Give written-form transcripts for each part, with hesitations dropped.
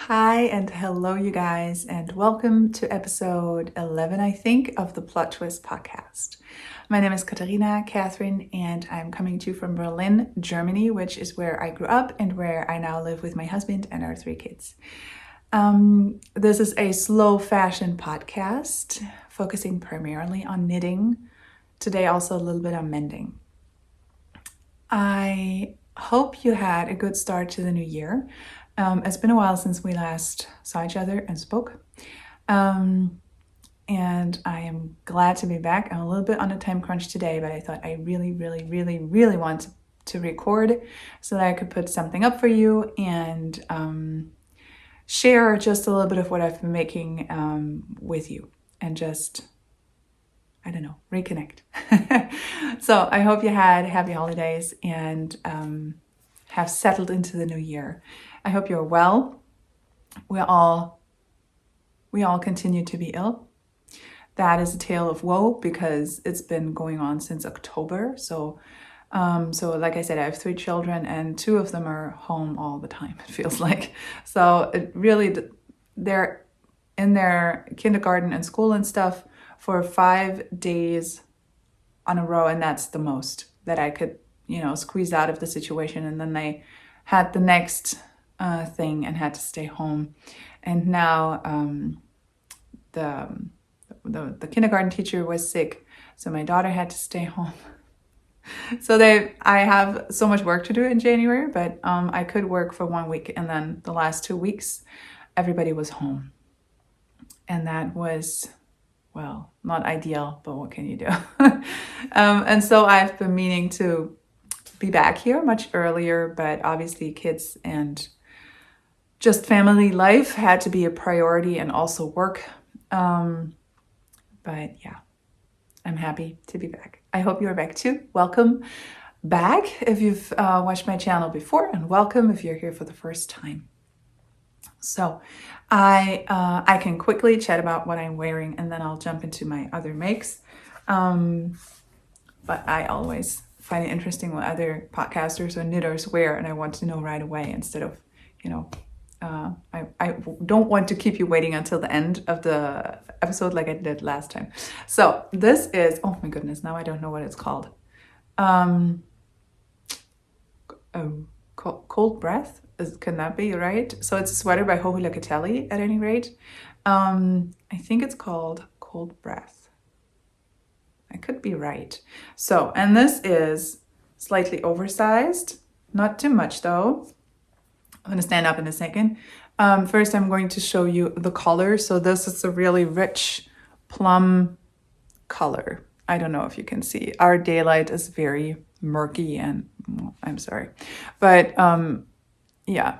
Hi and hello, you guys, and welcome to episode 11, I think, of the Plot Twist podcast. My name is Catherine, and I'm coming to you from Berlin, Germany, which is where I grew up and where I now live with my husband and our 3 kids. This is a slow fashion podcast focusing primarily on knitting. Today, also a little bit on mending. I hope you had a good start to the new year. It's been a while since we last saw each other and spoke. And I am glad to be back. I'm a little bit on a time crunch today, but I thought I really want to record so that I could put something up for you and share just a little bit of what I've been making with you and just, I don't know, reconnect. So I hope you had happy holidays and have settled into the new year. I hope you're well. We all continue to be ill. That is a tale of woe because it's been going on since October. So like I said, I have 3 children and 2 of them are home all the time, it feels like. So it really, they're in their kindergarten and school and stuff for 5 days on a row, and that's the most that I could, squeeze out of the situation. And then they had the next thing and had to stay home. And now the kindergarten teacher was sick, so my daughter had to stay home. So I have so much work to do in January, but I could work for 1 week, and then the last 2 weeks, everybody was home. And that was, well, not ideal, but what can you do? And so I've been meaning to be back here much earlier, but obviously kids and just family life had to be a priority, and also work. But yeah, I'm happy to be back. I hope you're back too. Welcome back if you've watched my channel before, and welcome if you're here for the first time. So I can quickly chat about what I'm wearing, and then I'll jump into my other makes. But I always find it interesting what other podcasters or knitters wear, and I want to know right away instead of, I don't want to keep you waiting until the end of the episode like I did last time. So this is, oh my goodness, now I don't know what it's called. Cold Breath, can that be right? So it's a sweater by Hohu Locatelli at any rate. I think it's called Cold Breath. I could be right. So, and this is slightly oversized, not too much though. I'm gonna stand up in a second. First, I'm going to show you the color. So this is a really rich plum color. I don't know if you can see. Our daylight is very murky and, well, I'm sorry. But yeah,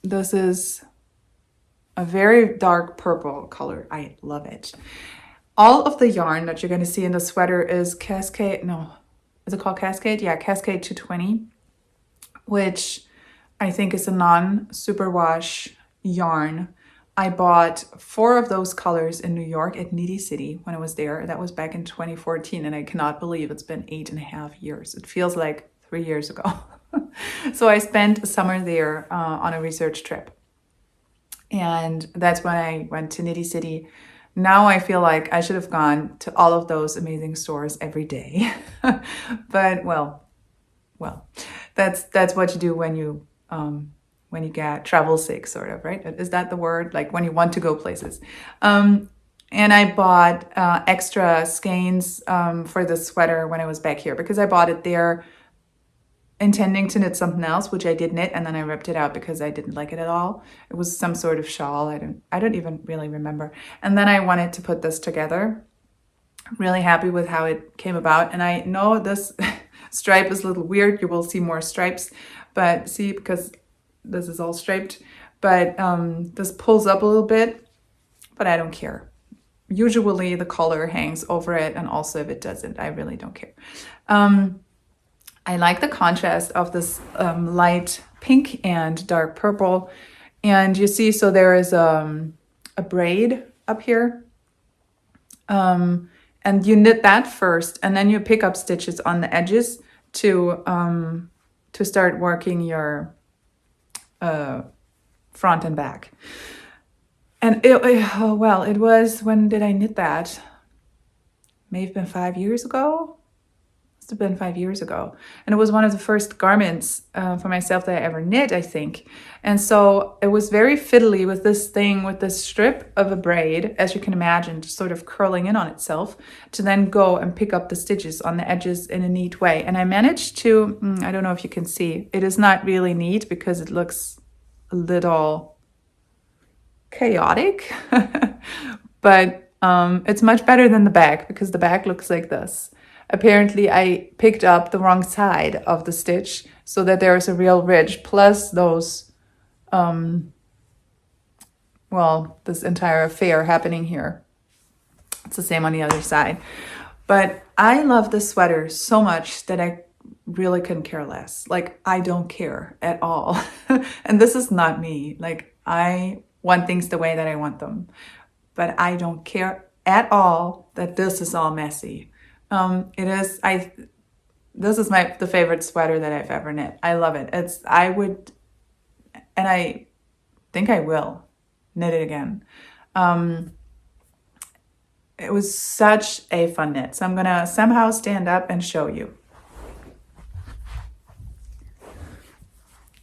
this is a very dark purple color. I love it. All of the yarn that you're going to see in the sweater is Cascade, no, is it called Cascade? Yeah, Cascade 220, which I think is a non-superwash yarn. I bought 4 of those colors in New York at Knitty City when I was there. That was back in 2014, and I cannot believe it's been 8.5 years. It feels like 3 years ago. So I spent a summer there on a research trip. And that's when I went to Knitty City. Now I feel like I should have gone to all of those amazing stores every day. But well, that's what you do when you get travel sick, sort of, right? Is that the word? Like when you want to go places. And I bought extra skeins for the sweater when I was back here, because I bought it there intending to knit something else, which I did knit, and then I ripped it out because I didn't like it at all. It was some sort of shawl. I don't even really remember. And then I wanted to put this together. Really happy with how it came about. And I know this stripe is a little weird. You will see more stripes, but see, because this is all striped, but this pulls up a little bit, but I don't care. Usually the color hangs over it, and also if it doesn't, I really don't care. I like the contrast of this light pink and dark purple. And you see, so there is a braid up here. And you knit that first, and then you pick up stitches on the edges to start working your front and back. And it was, when did I knit that? May have been 5 years ago. Must have been 5 years ago. And it was one of the first garments for myself that I ever knit, I think. And so it was very fiddly with this thing, with this strip of a braid, as you can imagine, just sort of curling in on itself, to then go and pick up the stitches on the edges in a neat way. And I managed to, I don't know if you can see, it is not really neat because it looks a little chaotic, but it's much better than the back, because the back looks like this. Apparently I picked up the wrong side of the stitch so that there's a real ridge, plus those, this entire affair happening here. It's the same on the other side. But I love this sweater so much that I really couldn't care less. Like, I don't care at all. And this is not me. Like, I want things the way that I want them. But I don't care at all that this is all messy. This is the favorite sweater that I've ever knit. I love it. I think I will knit it again. It was such a fun knit. So I'm gonna somehow stand up and show you.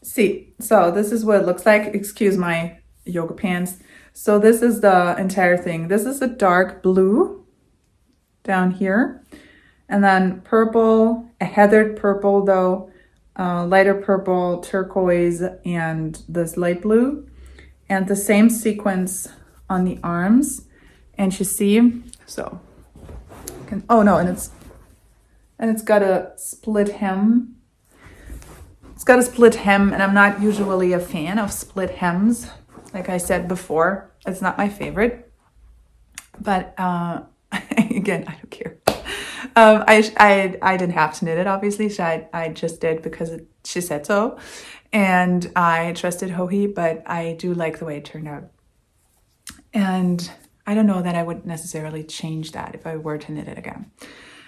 See, so this is what it looks like. Excuse my yoga pants. So this is the entire thing. This is a dark blue down here. And then purple, a heathered purple though, lighter purple, turquoise, and this light blue. And the same sequence on the arms. And you see, so, and it's got a split hem. It's got a split hem, and I'm not usually a fan of split hems. Like I said before, it's not my favorite. But again, I don't care. I didn't have to knit it, obviously. So I just did because she said so. And I trusted Hohi, but I do like the way it turned out. And I don't know that I would necessarily change that if I were to knit it again.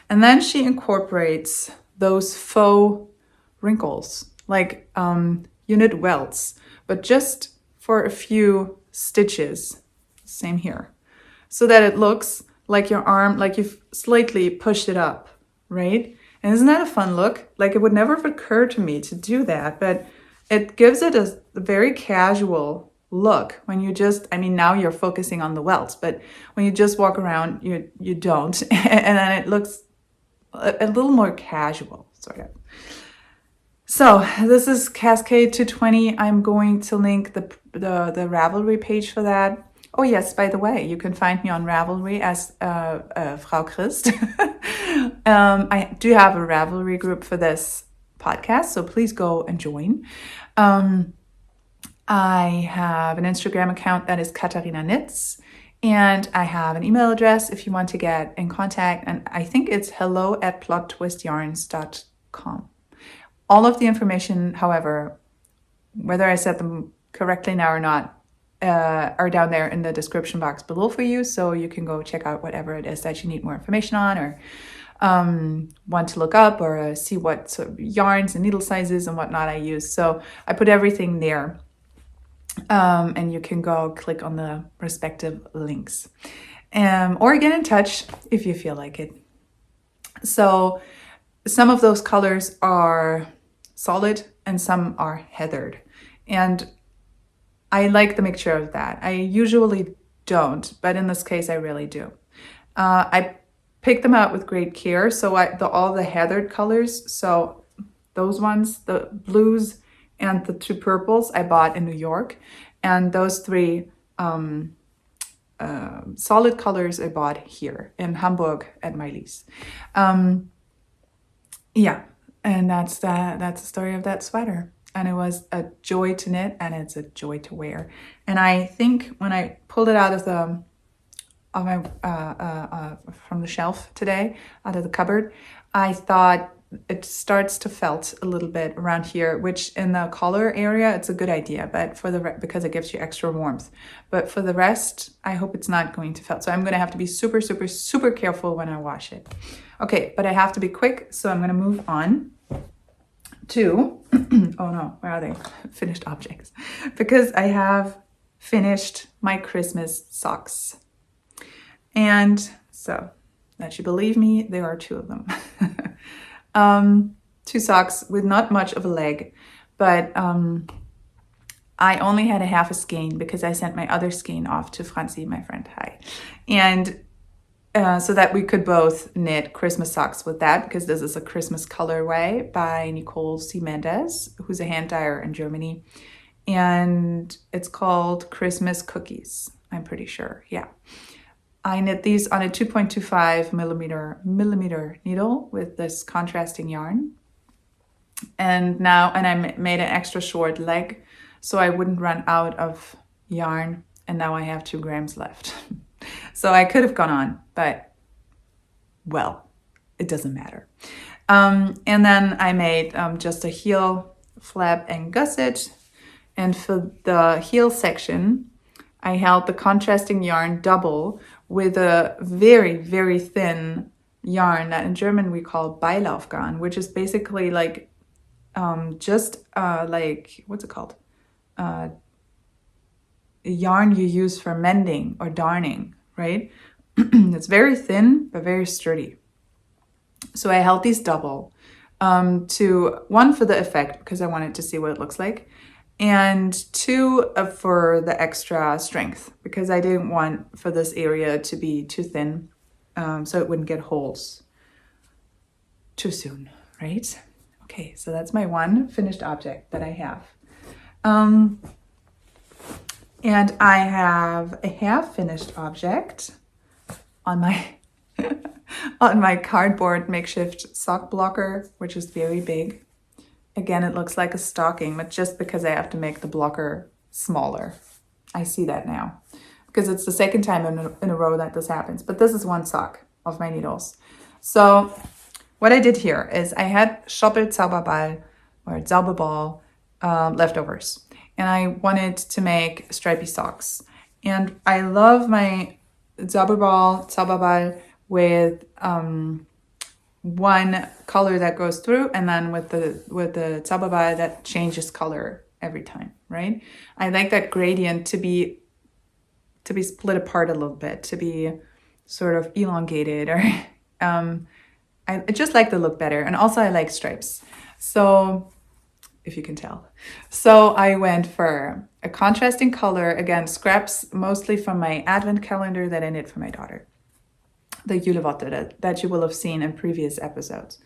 And then she incorporates those faux wrinkles, like you knit welts, but just for a few stitches. Same here. So that it looks like your arm, like you've slightly pushed it up, right? And isn't that a fun look? Like, it would never have occurred to me to do that, but it gives it a very casual look when you just, now you're focusing on the welts, but when you just walk around, you don't. And then it looks a little more casual, sort of. So this is Cascade 220. I'm going to link the Ravelry page for that. Oh yes, by the way, you can find me on Ravelry as Frau Christ. I do have a Ravelry group for this podcast, so please go and join. I have an Instagram account that is Katharina Knits, and I have an email address if you want to get in contact, and I think it's hello@plottwistyarns.com. All of the information, however, whether I said them correctly now or not, are down there in the description box below for you, so you can go check out whatever it is that you need more information on, or want to look up, or see what sort of yarns and needle sizes and whatnot I use. So I put everything there, and you can go click on the respective links, or get in touch if you feel like it. So some of those colors are solid and some are heathered, and I like the mixture of that. I usually don't, but in this case I really do. I picked them out with great care. So all the heathered colors, so those ones, the blues and the two purples, I bought in New York, and those three solid colors I bought here in Hamburg at Miley's. Yeah, and that's the story of that sweater. And it was a joy to knit, and it's a joy to wear. And I think when I pulled it out of from the shelf today, out of the cupboard, I thought it starts to felt a little bit around here, which in the collar area, it's a good idea, but because it gives you extra warmth. But for the rest, I hope it's not going to felt. So I'm going to have to be super, super, super careful when I wash it. Okay, but I have to be quick, so I'm going to move on to, oh no, where are they? Finished objects. Because I have finished my Christmas socks. And so, that you believe me, there are two of them. Two socks with not much of a leg, but I only had a half a skein because I sent my other skein off to Francie, my friend. Hi. And so that we could both knit Christmas socks with that, because this is a Christmas colorway by Nicole C. Mendez, who's a hand dyer in Germany. And it's called Christmas Cookies, I'm pretty sure. Yeah. I knit these on a 2.25 millimeter needle with this contrasting yarn. And I made an extra short leg so I wouldn't run out of yarn. And now I have 2 grams left. So I could have gone on, but well, it doesn't matter. And then I made just a heel flap and gusset. And for the heel section, I held the contrasting yarn double with a very, very thin yarn that in German we call Beilaufgarn, which is basically like like, what's it called? A yarn you use for mending or darning, right? It's very thin, but very sturdy. So I held these double to one for the effect, because I wanted to see what it looks like, and 2 for the extra strength, because I didn't want for this area to be too thin, so it wouldn't get holes too soon, right? Okay, so that's my one finished object that I have. And I have a half-finished object on my on my cardboard makeshift sock blocker, which is very big. Again, it looks like a stocking, but just because I have to make the blocker smaller. I see that now, because it's the second time in a row that this happens. But this is one sock of my needles. So what I did here is I had Schoppel-Zauberball or Zauberball leftovers. And I wanted to make stripy socks. And I love my Zauberball with one color that goes through, and then with the Zauberball that changes color every time, right? I like that gradient to be split apart a little bit, to be sort of elongated, or I just like the look better. And also I like stripes. So if you can tell. So I went for a contrasting color, again, scraps mostly from my advent calendar that I knit for my daughter, the julevotte that you will have seen in previous episodes.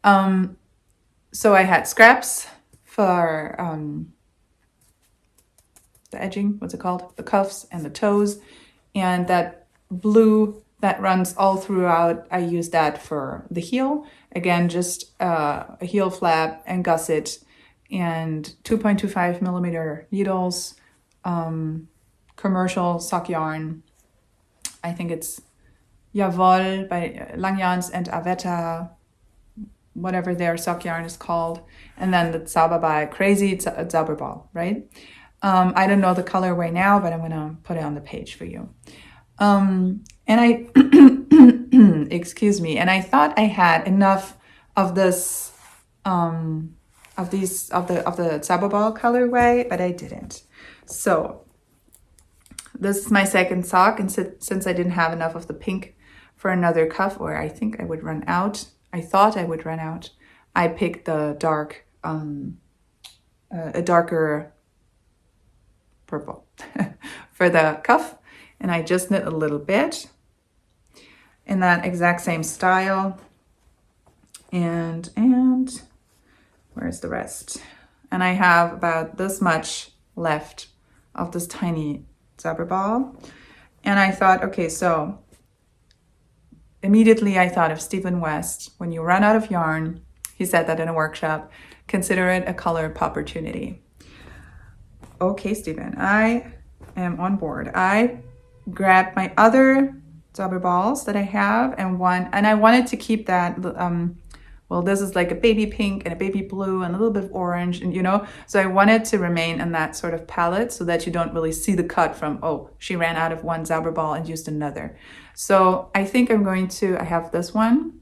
So I had scraps for the edging, what's it called? The cuffs and the toes, and that blue that runs all throughout, I use that for the heel. Again, just a heel flap and gusset, and 2.25 millimeter needles, commercial sock yarn. I think it's Jawohl by Langjans and Avetta, whatever their sock yarn is called. And then the Zauberball, crazy Zauberball, right? I don't know the colorway now, but I'm gonna put it on the page for you. And I, excuse me, and I thought I had enough of this, of the Zauberball colorway, but I didn't. So this is my second sock, and since I didn't have enough of the pink for another cuff, or I think I would run out, I thought I would run out, I picked the dark, a darker purple for the cuff, and I just knit a little bit in that exact same style, and where's the rest? And I have about this much left of this tiny Zauberball. And I thought, okay, so immediately I thought of Stephen West. When you run out of yarn, he said that in a workshop, consider it a color opportunity. Okay, Stephen, I am on board. I grabbed my other Zauberballs that I have, and I wanted to keep that, well, this is like a baby pink and a baby blue and a little bit of orange, and so I wanted to remain in that sort of palette so that you don't really see the cut from, oh, she ran out of one Zauberball and used another. So I think I have this one.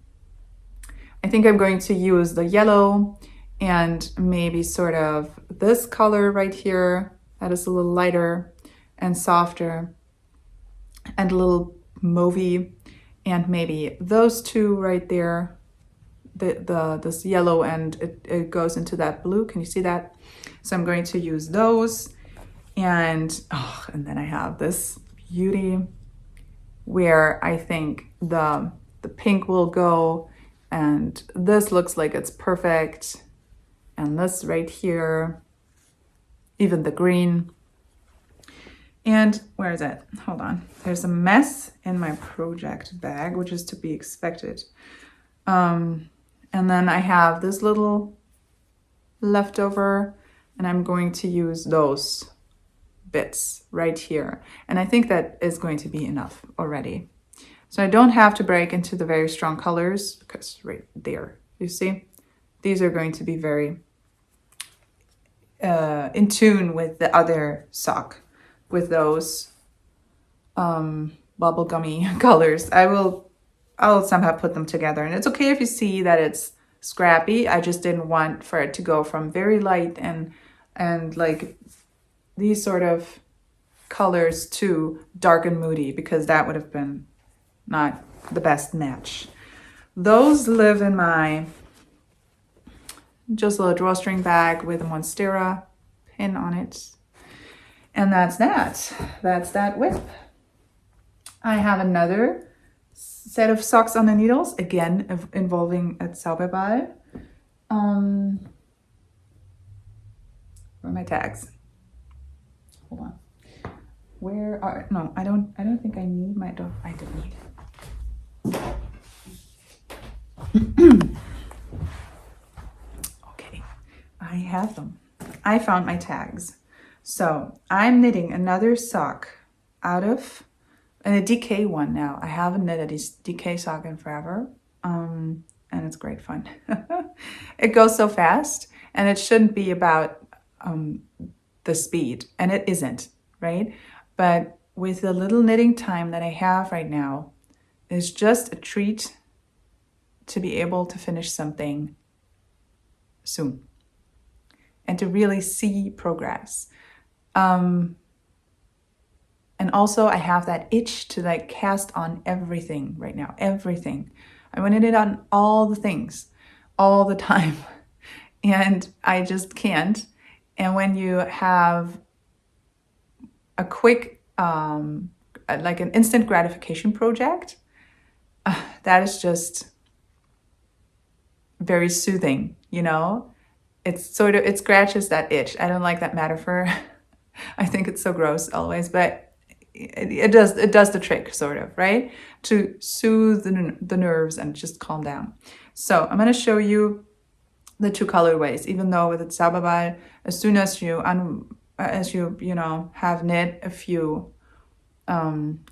I think I'm going to use the yellow and maybe sort of this color right here that is a little lighter and softer and a little mauvey, and maybe those two right there, this yellow, and it goes into that blue. Can you see that? So I'm going to use those, and then I have this beauty where I think the pink will go, and this looks like it's perfect, and this right here, even the green. And where is it? Hold on. There's a mess in my project bag, which is to be expected. And then I have this little leftover, and I'm going to use those bits right here. And I think that is going to be enough already. So I don't have to break into the very strong colors, because right there, you see, these are going to be very in tune with the other sock, with those bubblegummy colors. I'll somehow put them together, and it's okay if you see that it's scrappy. I just didn't want for it to go from very light and like these sort of colors to dark and moody, because that would have been not the best match. Those live in my just a little drawstring bag with a Monstera pin on it. And that's that. That's that whip. I have another set of socks on the needles, again involving a Zauberball. Where are my tags? Hold on. Where are, no, I don't think I need my, I don't need. Okay, I have them. I found my tags. So I'm knitting another sock out of, and a DK one now. I haven't knit a DK sock in forever, and it's great fun. It goes so fast, and it shouldn't be about the speed, and it isn't, right? But with the little knitting time that I have right now, it's just a treat to be able to finish something soon and to really see progress. And also I have that itch to like cast on everything right now, everything. I want to knit on all the things all the time, and I just can't. And when you have a quick, like an instant gratification project, that is just very soothing, you know? It's sort of, it scratches that itch. I don't like that metaphor. I think it's so gross always, but it does the trick, sort of, right? To soothe the nerves and just calm down. So I'm going to show you the two colorways, even though with the Zauberball, as soon as you have knit a few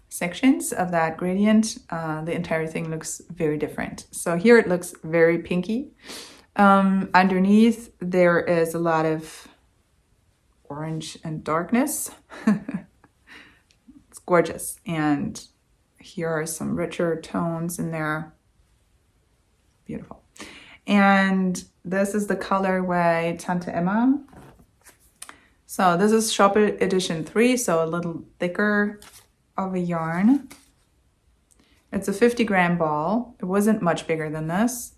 sections of that gradient, the entire thing looks very different. So here it looks very pinky. Underneath there is a lot of orange and darkness. It's gorgeous. And here are some richer tones in there. Beautiful. And this is the colorway Tante Emma. So this is Shop Edition 3, so a little thicker of a yarn. It's a 50-gram ball. It wasn't much bigger than this.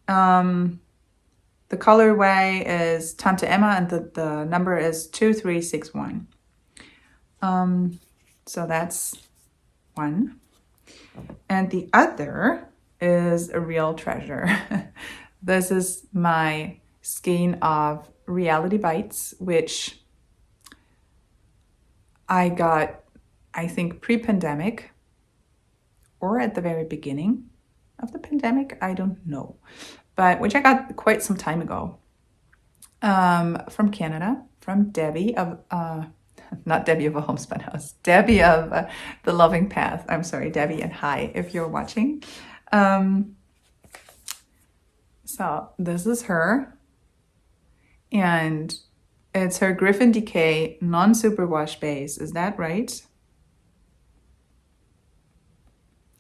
The colorway is Tante Emma, and the number is 2361. So that's one. And the other is a real treasure. This is my skein of Reality Bites, which I got, I think, pre-pandemic or at the very beginning of the pandemic. I don't know, but which I got quite some time ago from Canada, from Debbie of, not Debbie of a Homespun House, Debbie of The Loving Path. I'm sorry, Debbie, and hi if you're watching. So this is her, and it's her Griffin Decay non-superwash base. Is that right?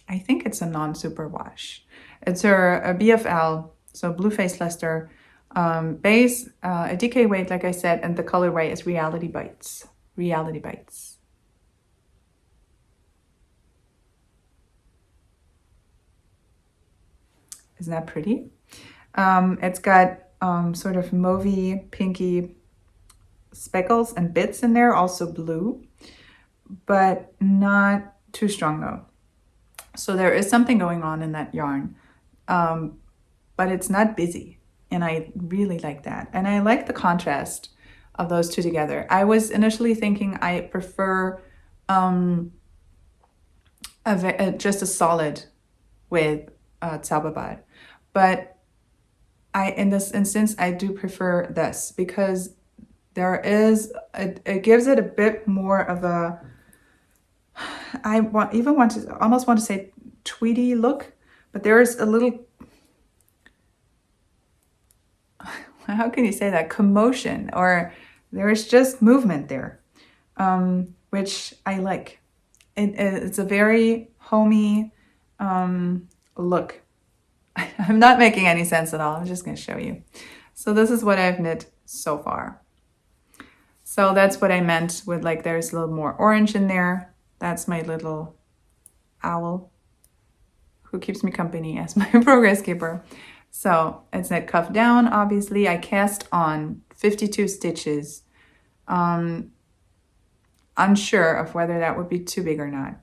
I think it's a non-superwash. It's her BFL, so Blue Face Leicester Base, a DK weight, like I said, and the colorway is Reality Bites. Reality Bites. Isn't that pretty? It's got sort of mauvey, pinky speckles and bits in there, also blue, but not too strong though. So there is something going on in that yarn, but it's not busy. And I really like that. And I like the contrast of those two together. I was initially thinking I prefer just a solid with Zauberball. But in this instance, I do prefer this because there is, it gives it a bit more of a, almost want to say Tweedy look, but there is a little, how can you say that? Commotion, or there is just movement there, which I like. It's a very homey look. I'm not making any sense at all. I'm just going to show you. So this is what I've knit so far. So that's what I meant with like there's a little more orange in there. That's my little owl who keeps me company as my progress keeper. So it's knit cuff down, obviously. I cast on 52 stitches. Unsure of whether that would be too big or not.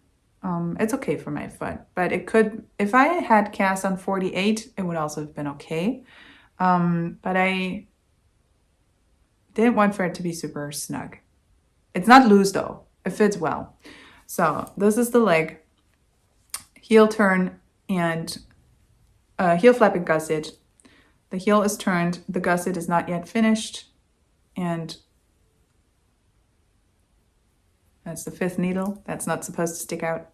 It's okay for my foot, but it could, if I had cast on 48, it would also have been okay. But I didn't want for it to be super snug. It's not loose though. It fits well. So this is the leg, heel turn and heel flap and gusset. The heel is turned, the gusset is not yet finished, and that's the 5th needle. That's not supposed to stick out.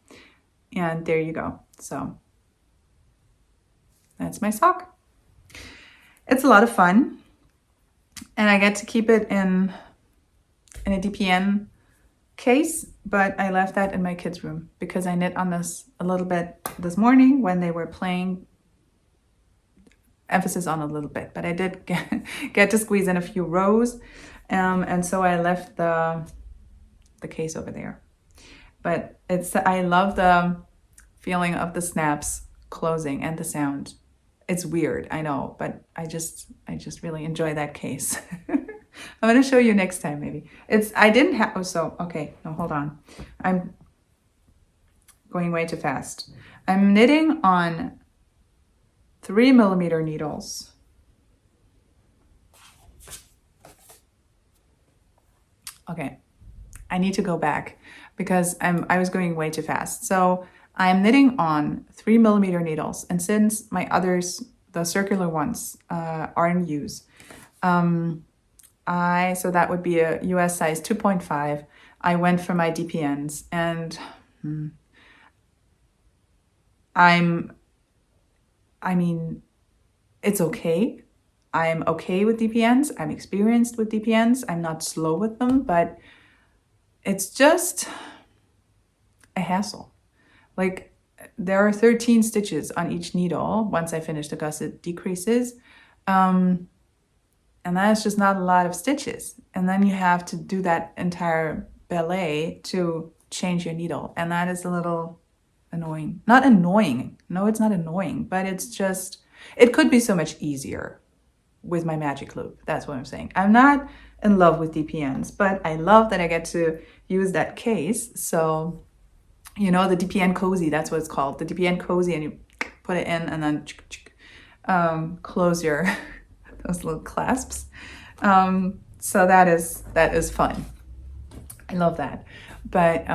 And there you go. So that's my sock. It's a lot of fun. And I get to keep it in a DPN case, but I left that in my kids' room because I knit on this a little bit this morning when they were playing. Emphasis on a little bit, but I did get to squeeze in a few rows. And so I left the case over there. But I love the feeling of the snaps closing and the sound. It's weird, I know, but I just really enjoy that case. I'm going to show you next time maybe. Okay, no, hold on. I'm going way too fast. I'm knitting on 3mm needles. Okay. I need to go back because I was going way too fast. So I'm knitting on 3mm needles, and since my others, the circular ones, are in use, so that would be a US size 2.5. I went for my DPNs, and I mean, it's okay. I'm okay with DPNs. I'm experienced with DPNs. I'm not slow with them, but it's just a hassle. Like there are 13 stitches on each needle. Once I finish the gusset decreases. And that's just not a lot of stitches. And then you have to do that entire ballet to change your needle. And that is a little annoying. Not annoying. No, it's not annoying, but it's just, it could be so much easier with my magic loop. That's what I'm saying. I'm not in love with DPNs, but I love that I get to use that case. So, you know, the DPN cozy, that's what it's called. The DPN cozy, and you put it in and then close your, those little clasps. So that is fun. I love that. But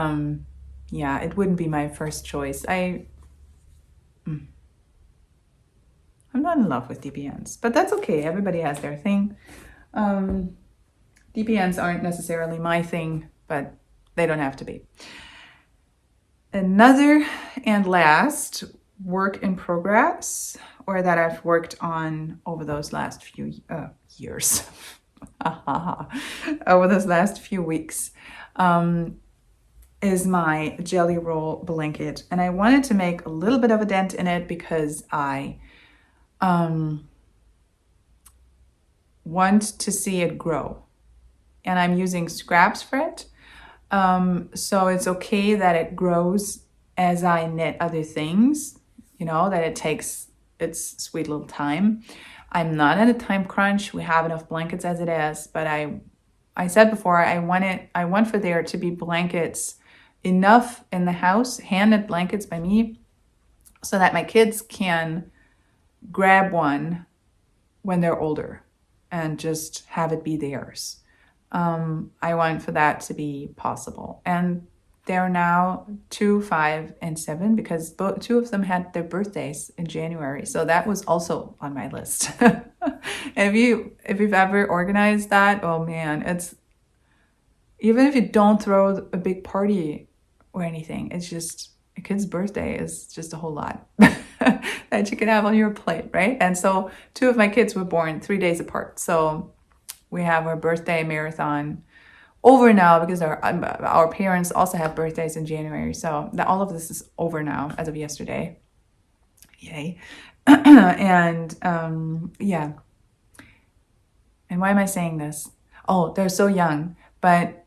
yeah, it wouldn't be my first choice. I'm not in love with DPNs, but that's okay. Everybody has their thing. DPNs aren't necessarily my thing, but they don't have to be. Another and last work in progress, or that I've worked on over those last few years, over those last few weeks, is my jelly roll blanket. And I wanted to make a little bit of a dent in it because I want to see it grow. And I'm using scraps for it. So it's okay that it grows as I knit other things, you know, that it takes its sweet little time. I'm not at a time crunch. We have enough blankets as it is, but I said before, I want for there to be blankets enough in the house, hand-knit blankets by me, so that my kids can grab one when they're older and just have it be theirs. I want for that to be possible. And they're now 2, 5, and 7 because two of them had their birthdays in January. So that was also on my list. And if you've ever organized that, oh man, it's, even if you don't throw a big party or anything, it's just, a kid's birthday is just a whole lot that you can have on your plate, right? And so 2 of my kids were born 3 days apart. So we have our birthday marathon over now because our parents also have birthdays in January. So all of this is over now as of yesterday. Yay. And yeah. And why am I saying this? Oh, they're so young, but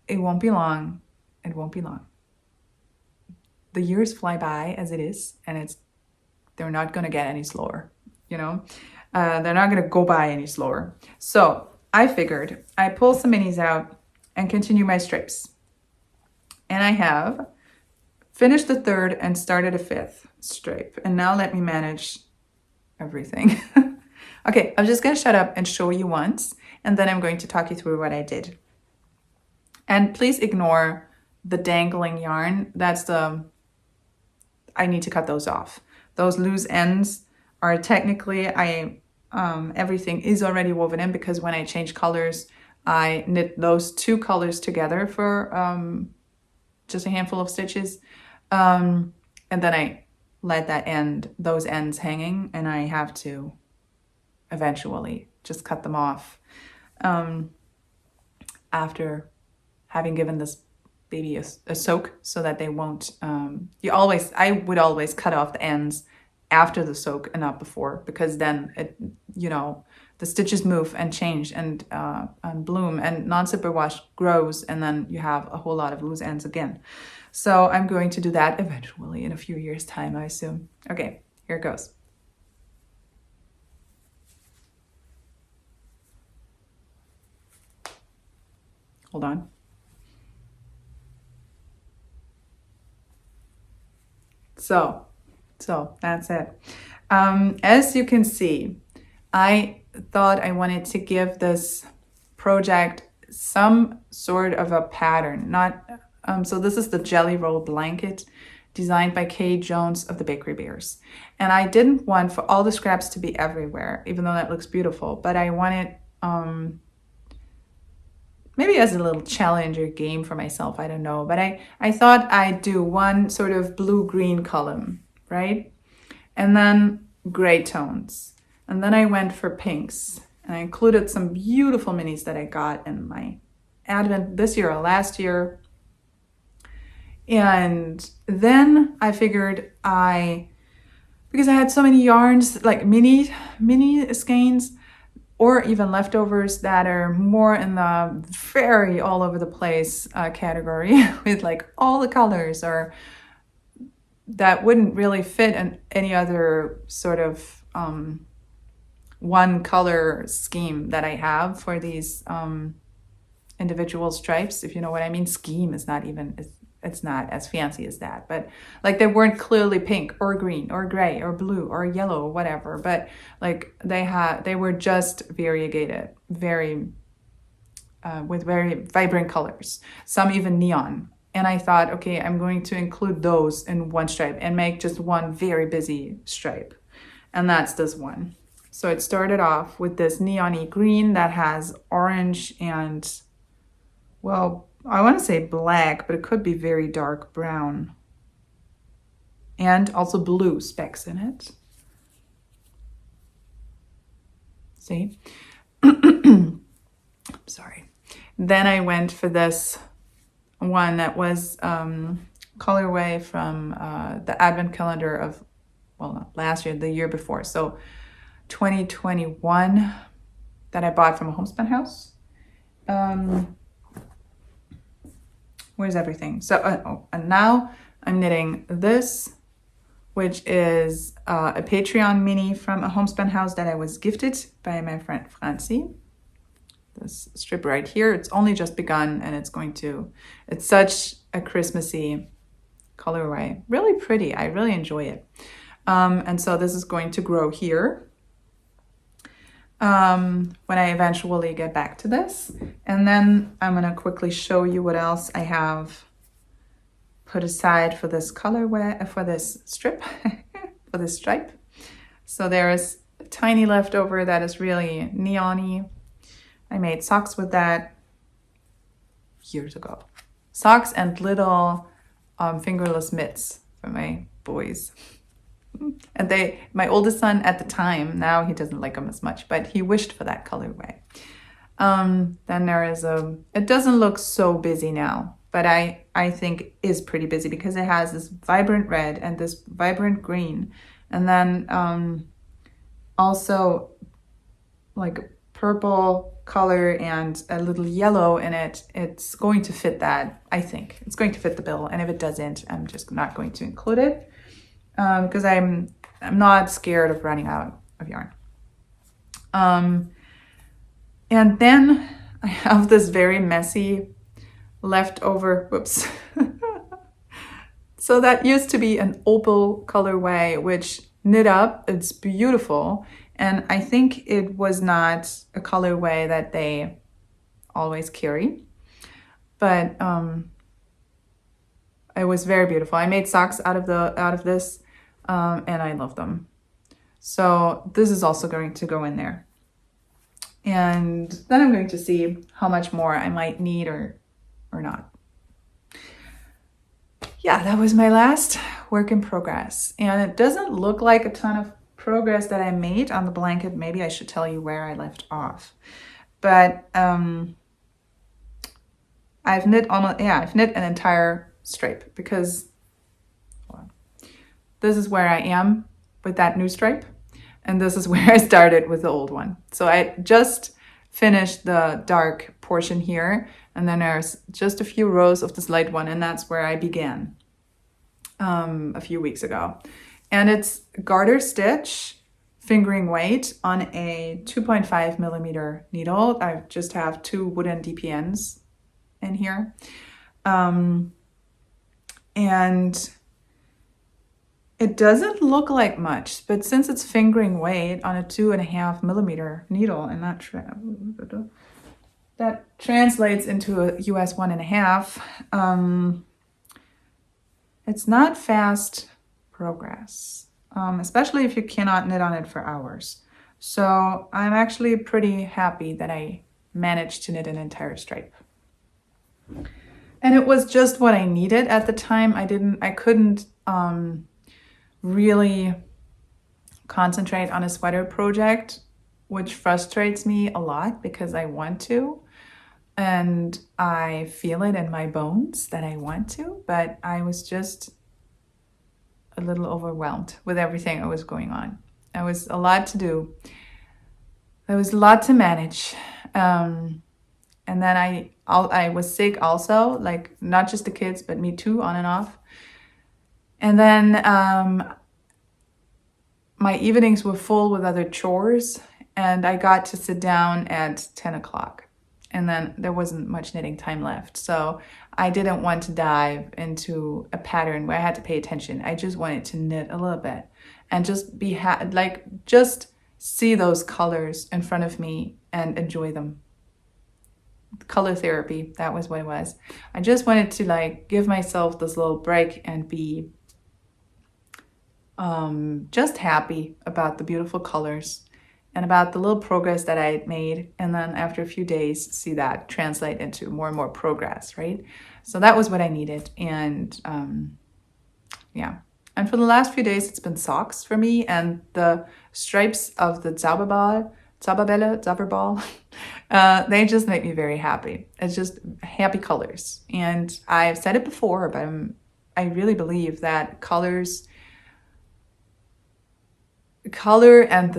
it won't be long. It won't be long. The years fly by as it is, and they're not going to get any slower, you know? They're not going to go by any slower. So I figured I pull some minis out and continue my stripes. And I have finished the 3rd and started a 5th stripe. And now let me manage everything. Okay, I'm just going to shut up and show you once, and then I'm going to talk you through what I did. And please ignore the dangling yarn. I need to cut those off. Those loose ends are technically, everything is already woven in because when I change colors, I knit those 2 colors together for just a handful of stitches. And then I let those ends hanging, and I have to eventually just cut them off after having given this baby a soak so that they won't, I would always cut off the ends after the soak and not before, because then the stitches move and change and bloom, and non-superwash grows, and then you have a whole lot of loose ends again. So I'm going to do that eventually in a few years' time, I assume. Okay, here it goes. Hold on. So that's it. As you can see, I thought I wanted to give this project some sort of a pattern. So this is the Jelly Roll blanket designed by Kay Jones of the Bakery Bears. And I didn't want for all the scraps to be everywhere, even though that looks beautiful, but I wanted maybe as a little challenge or game for myself, I don't know. But I thought I'd do one sort of blue-green column, right? And then gray tones. And then I went for pinks. And I included some beautiful minis that I got in my advent this year or last year. And then I figured because I had so many yarns, like mini skeins, or even leftovers that are more in the very all over the place category with like all the colors, or that wouldn't really fit in any other sort of one color scheme that I have for these individual stripes, if you know what I mean. Scheme is not even, it's not as fancy as that, but like they weren't clearly pink or green or gray or blue or yellow or whatever, but like they were just variegated, with very vibrant colors, some even neon. And I thought, okay, I'm going to include those in one stripe and make just one very busy stripe. And that's this one. So it started off with this neon-y green that has orange and, well, I want to say black, but it could be very dark brown. And also blue specks in it. See? Sorry. Then I went for this one that was colorway from the advent calendar of, well, not last year, the year before. So 2021, that I bought from a homespun house. Where's everything? So, and now I'm knitting this, which is a Patreon mini from a homespun house that I was gifted by my friend Francie. This strip right here, it's only just begun, and it's such a Christmassy colorway. Really pretty. I really enjoy it. And so this is going to grow here when I eventually get back to this. And then I'm going to quickly show you what else I have put aside for this colorway, for this strip, for this stripe. So there is a tiny leftover that is really neon-y. I made socks with that years ago. Socks and little fingerless mitts for my boys. And my oldest son at the time, now he doesn't like them as much, but he wished for that colorway. Then there is it doesn't look so busy now, but I think is pretty busy because it has this vibrant red and this vibrant green. And then also like purple color and a little yellow in it. It's going to fit that, I think. It's going to fit the bill. And if it doesn't, I'm just not going to include it because I'm not scared of running out of yarn. And then I have this very messy leftover, whoops. So that used to be an opal colorway, which knit up, it's beautiful. And I think it was not a colorway that they always carry, but it was very beautiful. I made socks out of this, and I love them. So this is also going to go in there. And then I'm going to see how much more I might need or not. Yeah, that was my last work in progress. And it doesn't look like a ton of progress that I made on the blanket. Maybe I should tell you where I left off. But I've knit an entire stripe because this is where I am with that new stripe. And this is where I started with the old one. So I just finished the dark portion here. And then there's just a few rows of this light one. And that's where I began a few weeks ago. And it's garter stitch, fingering weight on a 2.5 millimeter needle. I just have 2 wooden DPNs in here. And it doesn't look like much, but since it's fingering weight on a 2.5 millimeter needle, and that translates into a US 1.5, it's not fast progress, especially if you cannot knit on it for hours. So I'm actually pretty happy that I managed to knit an entire stripe. And it was just what I needed at the time. I couldn't really concentrate on a sweater project, which frustrates me a lot because I want to. And I feel it in my bones that I want to, but I was just a little overwhelmed with everything that was going on. There was a lot to do. There was a lot to manage. And then I was sick also, like not just the kids, but me too, on and off. And then my evenings were full with other chores, and I got to sit down at 10 o'clock. And then there wasn't much knitting time left. So I didn't want to dive into a pattern where I had to pay attention. I just wanted to knit a little bit and just be just see those colors in front of me and enjoy them. Color therapy, that was what it was. I just wanted to give myself this little break and be just happy about the beautiful colors and about the little progress that I had made. And then after a few days, see that translate into more and more progress, right? So that was what I needed. And yeah. And for the last few days, it's been socks for me, and the stripes of the Zauberball, they just make me very happy. It's just happy colors. And I've said it before, but I really believe that color and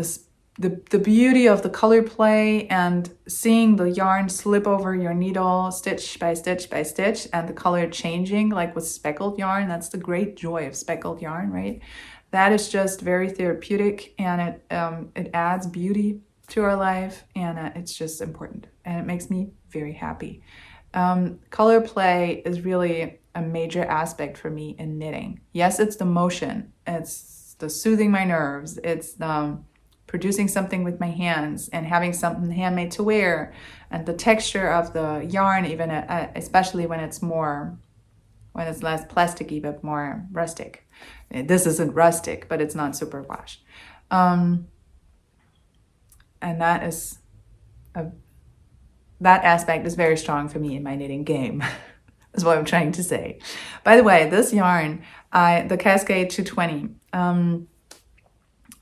the beauty of the color play and seeing the yarn slip over your needle stitch by stitch by stitch and the color changing, like with speckled yarn. That's the great joy of speckled yarn, right? That is just very therapeutic, and it adds beauty to our life, and it's just important, and it makes me very happy. Color play is really a major aspect for me in knitting. Yes, it's the motion, it's the soothing my nerves, it's the producing something with my hands and having something handmade to wear, and the texture of the yarn, even especially when it's less plasticky but more rustic. This isn't rustic, but it's not super wash. And that aspect is very strong for me in my knitting game, is what I'm trying to say. By the way, this yarn, the Cascade 220,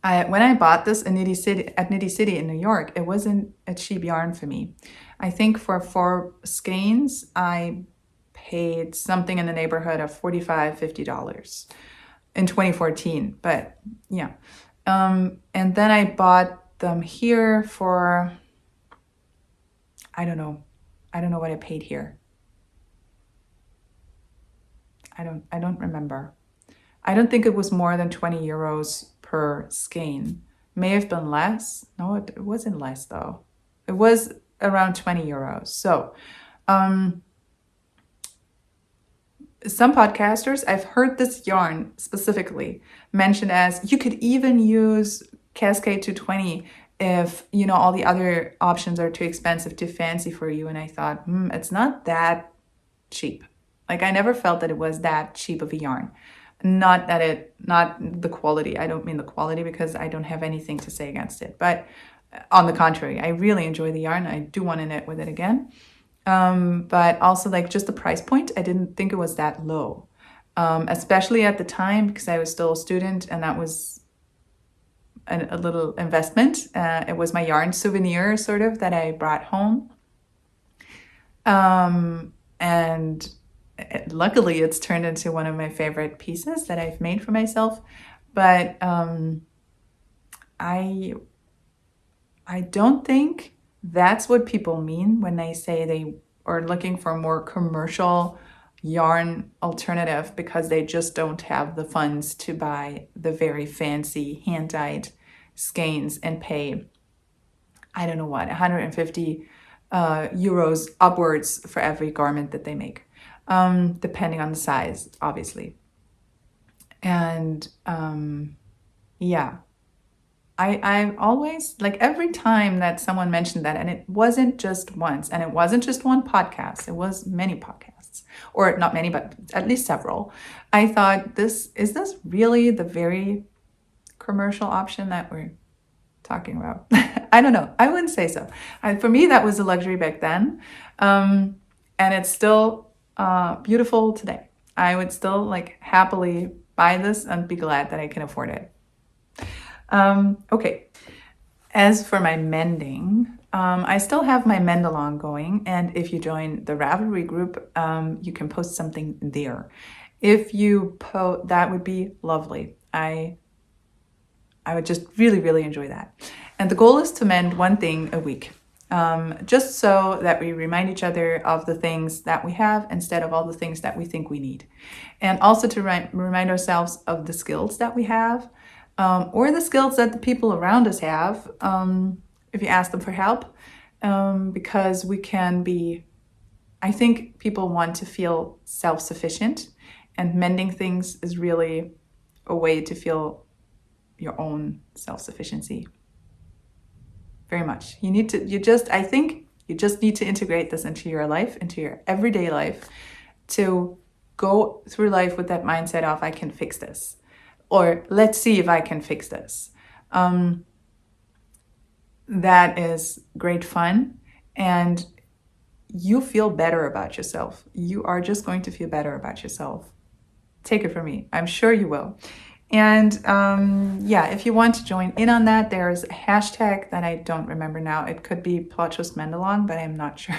when I bought this at Knitty City in New York, it wasn't a cheap yarn for me. I think for 4 skeins, I paid something in the neighborhood of $45, $50 in 2014. But yeah. And then I bought them here for, I don't know what I paid here. I don't remember. I don't think it was more than 20 euros per skein. May have been less. No, it wasn't less though. It was around 20 euros. So, some podcasters, I've heard this yarn specifically mentioned as you could even use Cascade 220 if, all the other options are too expensive, too fancy for you. And I thought, it's not that cheap. Like, I never felt that it was that cheap of a yarn. Not the quality. I don't mean the quality, because I don't have anything to say against it. But on the contrary, I really enjoy the yarn. I do want to knit with it again. But also, like, just the price point, I didn't think it was that low. Especially at the time, because I was still a student, and that was a little investment. It was my yarn souvenir, sort of, that I brought home. And luckily, it's turned into one of my favorite pieces that I've made for myself. But I don't think that's what people mean when they say they are looking for a more commercial yarn alternative, because they just don't have the funds to buy the very fancy hand-dyed skeins and pay, I don't know what, 150 euros upwards for every garment that they make. Depending on the size, obviously. And yeah, I always, like, every time that someone mentioned that, and it wasn't just once, and it wasn't just one podcast, it was many podcasts, or not many, but at least several, I thought, is this really the very commercial option that we're talking about? I don't know. I wouldn't say so. For me, that was a luxury back then. And it's still beautiful today. I would still, like, happily buy this and be glad that I can afford it. Okay. As for my mending, I still have my mend-along going, and if you join the Ravelry group, you can post something there. If you that would be lovely. I would just really, really enjoy that. And the goal is to mend one thing a week. Just so that we remind each other of the things that we have instead of all the things that we think we need. And also to remind ourselves of the skills that we have, or the skills that the people around us have, if you ask them for help, because we can be, I think people want to feel self-sufficient, and mending things is really a way to feel your own self-sufficiency. Very much. I think you just need to integrate this into your life, into your everyday life, to go through life with that mindset of, I can fix this, or let's see if I can fix this. That is great fun, and you feel better about yourself. You are just going to feel better about yourself. Take it from me. I'm sure you will. And if you want to join in on that, there's a hashtag that I don't remember now. It could be Plotchos Mendalong, but I'm not sure.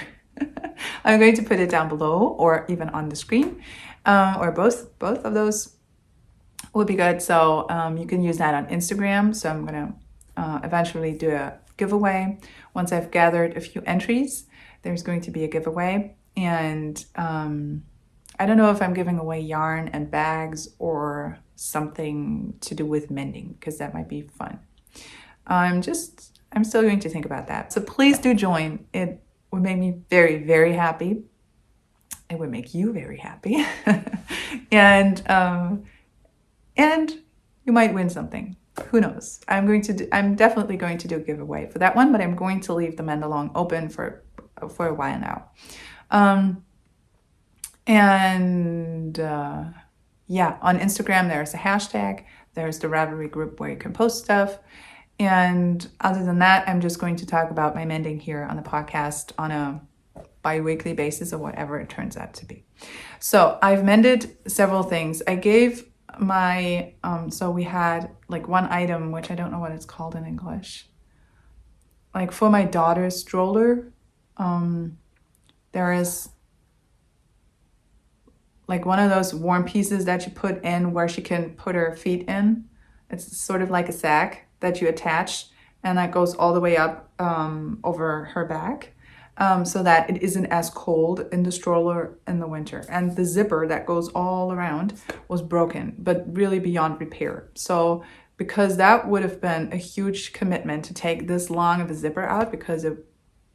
I'm going to put it down below, or even on the screen, or both of those would be good. So you can use that on Instagram. So I'm gonna eventually do a giveaway. Once I've gathered a few entries, there's going to be a giveaway. And I don't know if I'm giving away yarn and bags or something to do with mending, because that might be fun. I'm still going to think about that. So please do join. It would make me very, very happy. It would make you very happy. and you might win something. Who knows? I'm definitely going to do a giveaway for that one, but I'm going to leave the Mend Along open for a while now. Yeah, on Instagram, there's a hashtag. There's the Ravelry group where you can post stuff. And other than that, I'm just going to talk about my mending here on the podcast on a bi-weekly basis or whatever it turns out to be. So I've mended several things. I gave my, so we had like one item, which I don't know what it's called in English. Like for my daughter's stroller, there is like one of those warm pieces that you put in where she can put her feet in. It's sort of like a sack that you attach, and that goes all the way up over her back, so that it isn't as cold in the stroller in the winter. And the zipper that goes all around was broken, but really beyond repair. So because that would have been a huge commitment to take this long of a zipper out, because it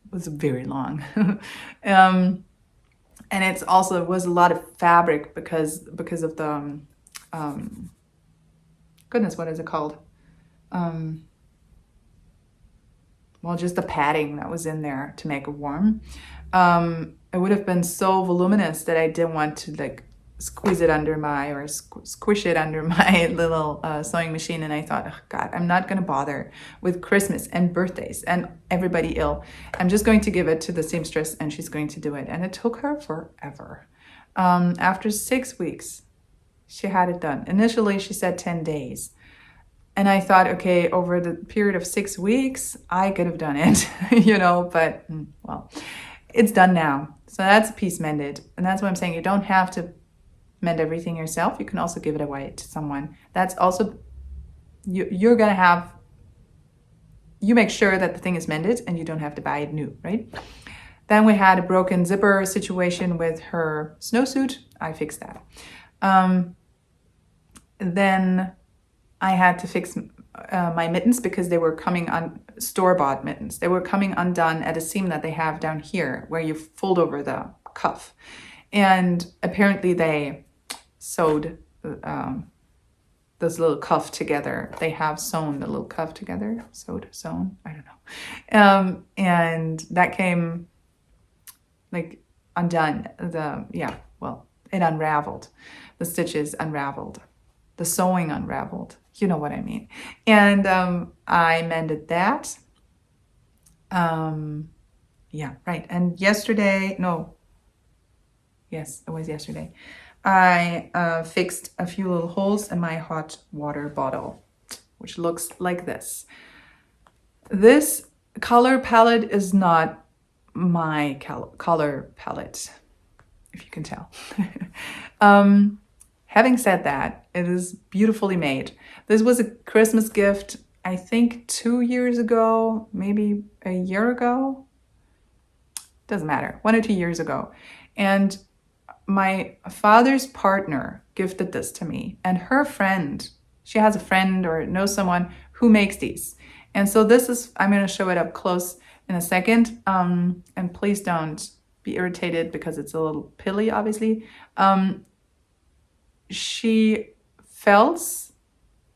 was very long. And it was a lot of fabric because of the, goodness, what is it called? Well, just the padding that was in there to make it warm. It would have been so voluminous that I didn't want to like squeeze it under squish it under my little sewing machine. And I thought, oh God, I'm not going to bother with Christmas and birthdays and everybody ill. I'm just going to give it to the seamstress and she's going to do it. And it took her forever. After 6 weeks, she had it done. Initially, she said 10 days. And I thought, okay, over the period of 6 weeks, I could have done it, but well, it's done now. So that's a piece mended. And that's what I'm saying. You don't have to mend everything yourself. You can also give it away to someone. That's also, you're going to have, you make sure that the thing is mended and you don't have to buy it new, right? Then we had a broken zipper situation with her snowsuit. I fixed that. Then I had to fix my mittens because they were coming on store-bought mittens. They were coming undone at a seam that they have down here where you fold over the cuff. And apparently they sewed this little cuff together. They have sewn the little cuff together. Sewn, I don't know. And that came like undone. It unraveled. The stitches unraveled. The sewing unraveled. You know what I mean. And I mended that. Yeah, right. And yesterday, it was yesterday, I fixed a few little holes in my hot water bottle, which looks like this. This color palette is not my color palette, if you can tell. Having said that, it is beautifully made. This was a Christmas gift, I think 2 years ago, maybe a year ago. Doesn't matter, 1 or 2 years ago. And my father's partner gifted this to me, and her friend, she has a friend or knows someone who makes these. And so this is, I'm going to show it up close in a second. And please don't be irritated because it's a little pilly, obviously. She felts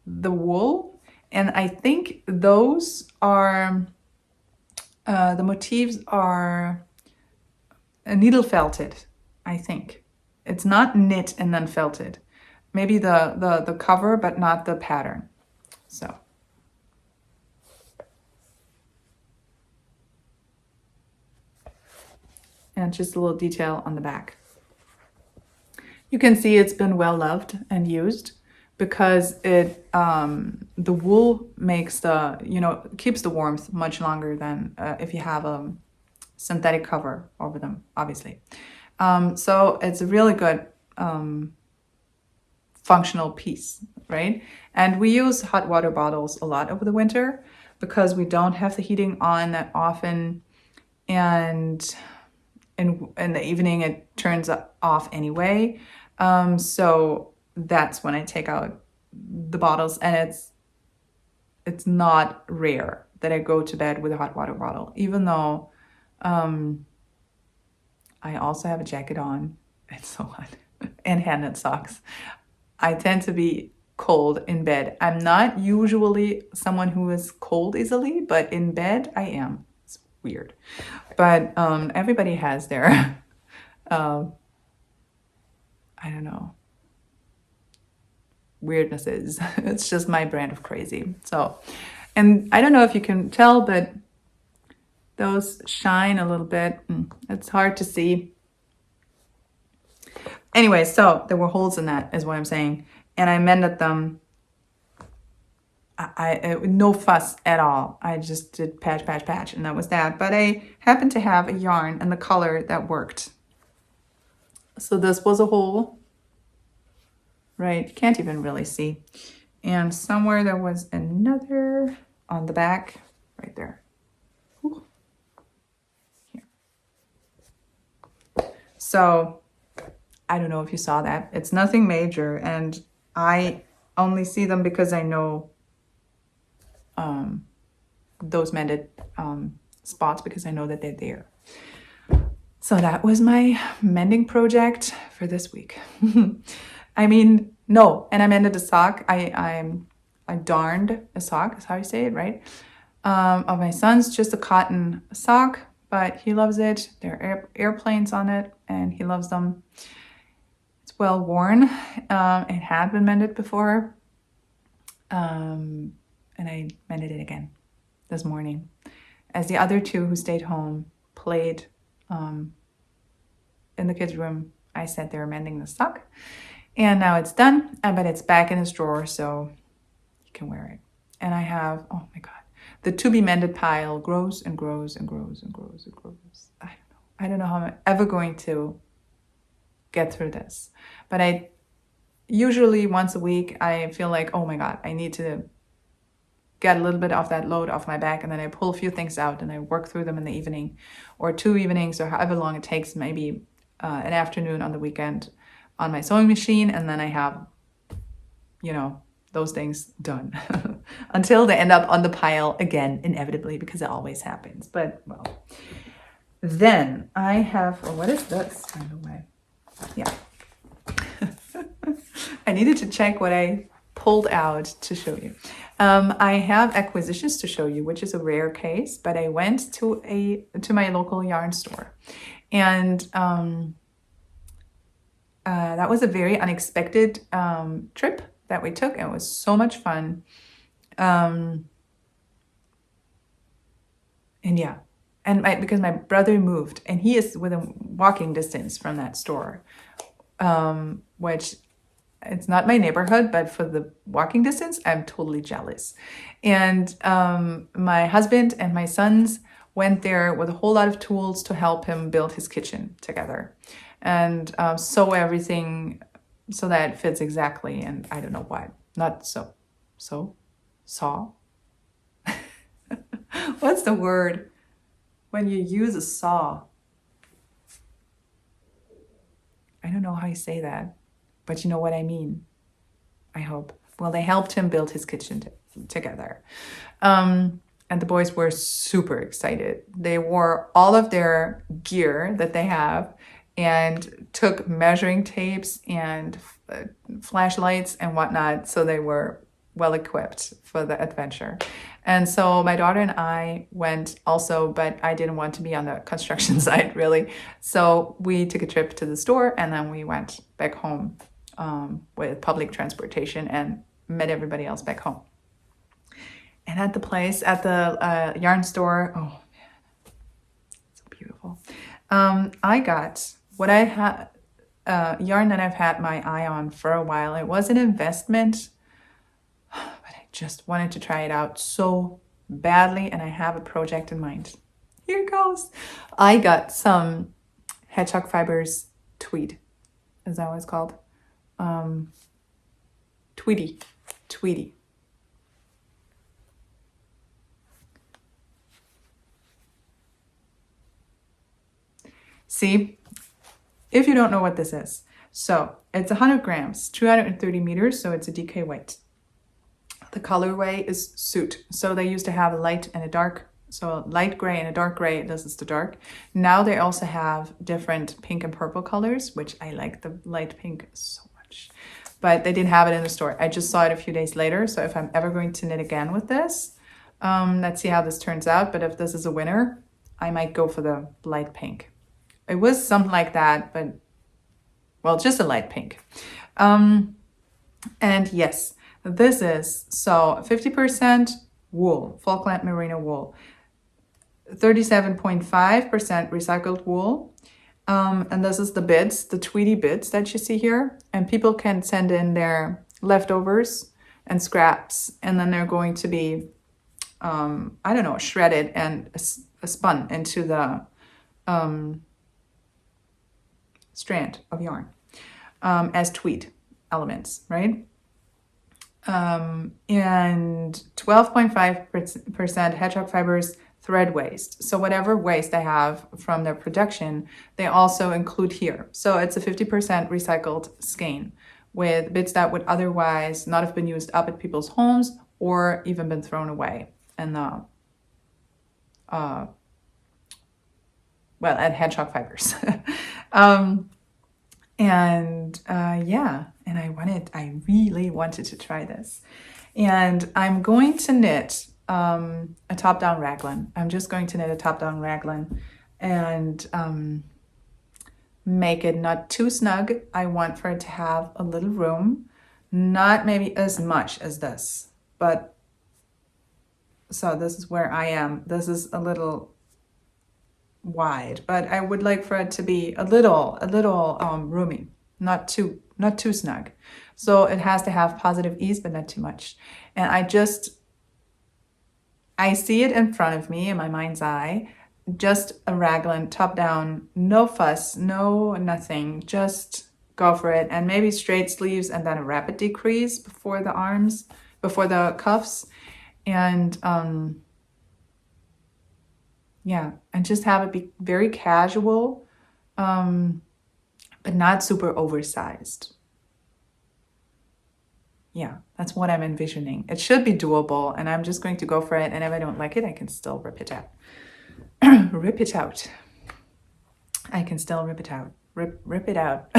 the wool, and I think those are, the motifs are needle felted, I think. It's not knit and then felted. Maybe the cover, but not the pattern. So. And just a little detail on the back. You can see it's been well loved and used because it the wool makes keeps the warmth much longer than if you have a synthetic cover over them, obviously. So it's a really good functional piece, right? And we use hot water bottles a lot over the winter. because we don't have the heating on that often, and in the evening it turns off anyway. So that's when I take out the bottles, and it's not rare that I go to bed with a hot water bottle, even though I also have a jacket on. It's so hot. And hand-knit socks. I tend to be cold in bed. I'm not usually someone who is cold easily, but in bed I am. It's weird. But everybody has their, I don't know, weirdnesses. It's just my brand of crazy. So, and I don't know if you can tell, but those shine a little bit. It's hard to see. Anyway, so there were holes in that, is what I'm saying. And I mended them. No fuss at all. I just did patch, patch, patch, and that was that. But I happened to have a yarn and the color that worked. So this was a hole, right? Can't even really see. And somewhere there was another on the back, right there. Ooh. Here. So I don't know if you saw that. It's nothing major, and I only see them because I know those mended spots, because I know that they're there. So that was my mending project for this week. I mean, no, and I mended a sock. I darned a sock, is how you say it, right? Of my son's, just a cotton sock, but he loves it. There are airplanes on it, and he loves them. Well worn. It had been mended before, and I mended it again this morning, as the other two who stayed home played in the kids' room. I said they were mending the sock, and now it's done, but it's back in his drawer, so you can wear it. And I have, oh my god, the to be mended pile grows and grows and grows and grows and grows. I don't know how I'm ever going to get through this. But I usually once a week, I feel like, oh my god, I need to get a little bit of that load off my back, and then I pull a few things out and I work through them in the evening, or 2 evenings, or however long it takes, maybe an afternoon on the weekend on my sewing machine, and then I have, you know, those things done until they end up on the pile again, inevitably, because it always happens. But well, then I have, oh, what is this, by the way? Yeah. I needed to check what I pulled out to show you. I have acquisitions to show you, which is a rare case, but I went to my local yarn store, and that was a very unexpected trip that we took, and it was so much fun. And yeah, and because my brother moved, and he is within walking distance from that store, which it's not my neighborhood, but for the walking distance, I'm totally jealous. And my husband and my sons went there with a whole lot of tools to help him build his kitchen together, and sew everything so that it fits exactly. And I don't know why, not saw. What's the word when you use a saw? I don't know how you say that, but you know what I mean, I hope. Well, they helped him build his kitchen together. And the boys were super excited. They wore all of their gear that they have and took measuring tapes and flashlights and whatnot, so they were well equipped for the adventure. And so my daughter and I went also, but I didn't want to be on the construction site really. So we took a trip to the store, and then we went back home with public transportation and met everybody else back home. And at the place, at the yarn store, oh man, so beautiful. I got what I had, yarn that I've had my eye on for a while. It was an investment, but I just wanted to try it out so badly, and I have a project in mind. Here it goes. I got some Hedgehog Fibres Tweed. Is that what it's called? Tweedy. See, if you don't know what this is. So it's 100 grams, 230 meters, so it's a DK weight. The colorway is Soot. So they used to have a light and a dark, so a light gray and a dark gray. This is the dark. Now they also have different pink and purple colors, which I like the light pink so much. But they didn't have it in the store. I just saw it a few days later. So if I'm ever going to knit again with this, let's see how this turns out. But if this is a winner, I might go for the light pink. It was something like that, but well, just a light pink. And yes, this is so 50% wool, Falkland Merino wool, 37.5% recycled wool. And this is the bits, the Tweedy bits that you see here. And people can send in their leftovers and scraps, and then they're going to be, I don't know, shredded and spun into the strand of yarn as tweed elements, right? And 12.5% Hedgehog Fibres thread waste. So whatever waste they have from their production, they also include here. So it's a 50% recycled skein with bits that would otherwise not have been used up at people's homes or even been thrown away in the, well, at Hedgehog Fibres. Yeah, and I really wanted to try this. And I'm going to knit a top-down raglan. I'm just going to knit a top-down raglan and make it not too snug. I want for it to have a little room, not maybe as much as this, but so this is where I am. This is a little wide, but I would like for it to be a little roomy, not too snug. So it has to have positive ease, but not too much. And I see it in front of me in my mind's eye, just a raglan, top down, no fuss, no nothing, just go for it. And maybe straight sleeves and then a rapid decrease before the arms, before the cuffs. And yeah, and just have it be very casual, but not super oversized. Yeah, that's what I'm envisioning. It should be doable, and I'm just going to go for it. And if I don't like it, I can still rip it out. Rip it out. I can still rip it out. Rip it out.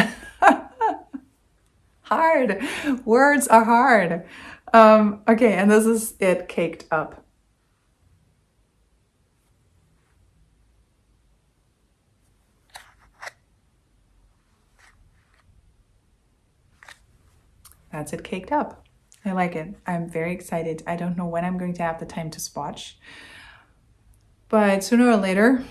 Hard. Words are hard. Okay, and this is it caked up. That's it caked up. I like it. I'm very excited. I don't know when I'm going to have the time to swatch, but sooner or later,